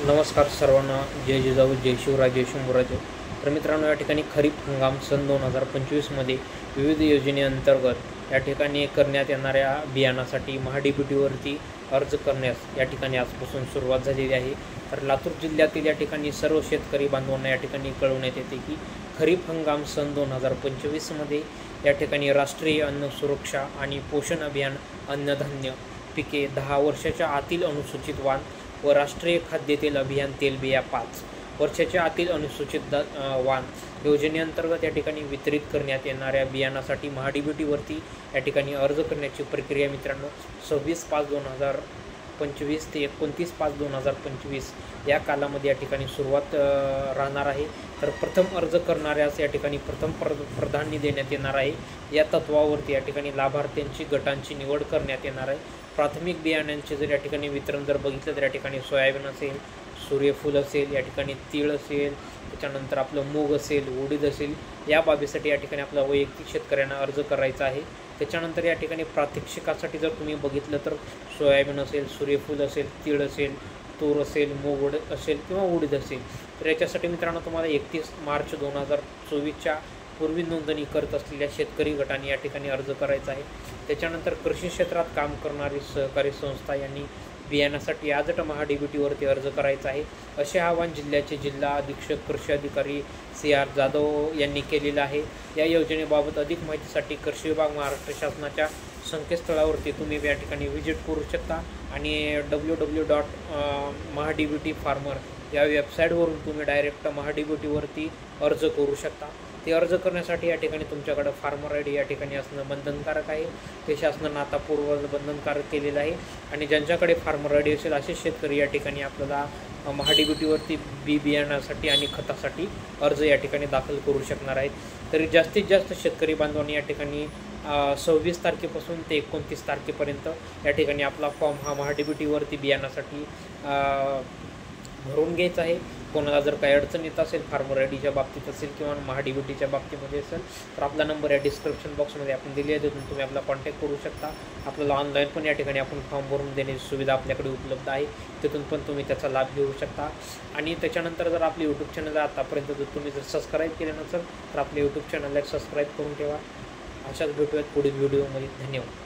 नमस्कार सर्वांना, जय जिजाऊ, जय शिवराय, जय शंभूराजे. तर मित्रांनो, या ठिकाणी खरीप हंगाम सन 2025मध्ये विविध योजनेअंतर्गत या ठिकाणी करण्यात येणाऱ्या बियाणासाठी महाडीबीटीवरती अर्ज करण्यास या ठिकाणी आजपासून सुरुवात झालेली आहे. तर लातूर जिल्ह्यातील या ठिकाणी सर्व शेतकरी बांधवांना या ठिकाणी कळवण्यात येते की खरीप हंगाम सन 2025मध्ये या ठिकाणी राष्ट्रीय अन्न सुरक्षा आणि पोषण अभियान अन्नधान्य पिके 10 वर्षाच्या आतील अनुसूचित वाण व राष्ट्रीय खाद्यतेल अभियान तेलबिया 5 वर्षाच्या आतील अनुसूचित वाण योजनेअंतर्गत या ठिकाणी वितरित करण्यात येणाऱ्या बियाणासाठी महाडीबीटीवरती या ठिकाणी अर्ज करण्याची प्रक्रिया मित्रांनो 26/5/2025 ते 29/5/2025 या कालामध्ये या ठिकाणी सुरुवात राहणार आहे. तर प्रथम अर्ज करणाऱ्यास या ठिकाणी प्रथम प्राधान्य देण्यात येणार आहे. या तत्वावरती या ठिकाणी लाभार्थ्यांची गटांची निवड करण्यात येणार आहे. प्राथमिक बियाण्यांचे जर या ठिकाणी वितरण जर बघितलं तर या ठिकाणी सोयाबीन असेल, सूर्यफूल असेल, या ठिकाणी तीळ असेल, त्याच्यानंतर आपलं मूग असेल, उडीद असेल, या बाबीसाठी या ठिकाणी आपला वैयक्तिक शेतकऱ्यांना अर्ज करायचा आहे. त्याच्यानंतर या ठिकाणी प्रात्यक्षिकासाठी जर तुम्ही बघितलं तर सोयाबीन असेल, सूर्यफूल असेल, तीळ असेल, तूर असेल, मूग असेल किंवा उडीद असेल, तर याच्यासाठी मित्रांनो तुम्हाला 31 मार्च 2024च्या पूर्वी नोंदणी करत असलेल्या शेतकरी गटाने या ठिकाणी अर्ज करायचा आहे. त्याच्यानंतर कृषी क्षेत्रात काम करणारी सहकारी संस्था यांनी बियाण्यासाठी आजच महाडीबीटीवरती अर्ज करायचा आहे, असे आवाहन जिल्ह्याचे जिल्हा अधीक्षक कृषी अधिकारी CR जाधव यांनी केलेलं आहे. या योजनेबाबत अधिक माहितीसाठी कृषी विभाग महाराष्ट्र शासनाच्या संकेतस्थळावरती तुम्ही या ठिकाणी व्हिजिट करू शकता आणि www.mahadbt.farmer या वेबसाईटवरून तुम्ही डायरेक्ट महाडीबीटीवरती अर्ज करू शकता. ते अर्ज करण्यासाठी या ठिकाणी तुमच्याकडं फार्मर ID या ठिकाणी असणं बंधनकारक आहे. ते शासनानं आता पूर्व बंधनकारक केलेलं आहे आणि ज्यांच्याकडे फार्मर ID असेल असे शेतकरी या ठिकाणी आपल्याला महाडीबीटीवरती बियाण्यासाठी आणि खतासाठी अर्ज या ठिकाणी दाखल करू शकणार आहेत. तरी जास्तीत जास्त शेतकरी बांधवांनी या ठिकाणी 26 तारखेपासून ते 29 तारखेपर्यंत या ठिकाणी आपला फॉर्म हा महाडीबीटीवरती बियाण्यासाठी भरून घ्यायचं आहे. कोणाला जर काही अडचण येत असेल फार्मर IDच्या बाबतीत असेल किंवा महाडीबीटीच्या बाबतीमध्ये असेल तर आपला नंबर या डिस्क्रिप्शन बॉक्समध्ये आपण दिले आहे, तिथून तुम्ही आपला कॉन्टॅक्ट करू शकता. आपल्याला ऑनलाईन पण या ठिकाणी आपण फॉर्म भरून देण्याची सुविधा आपल्याकडे उपलब्ध आहे, तिथून पण तुम्ही त्याचा लाभ घेऊ शकता. आणि त्याच्यानंतर जर आपले यूट्यूब चॅनल आतापर्यंत जर तुम्ही सबस्क्राईब केलं नसेल तर आपले यूट्यूब चॅनलला सबस्क्राईब करून ठेवा. अशाच भेटूयात पुढील व्हिडिओमध्ये. धन्यवाद.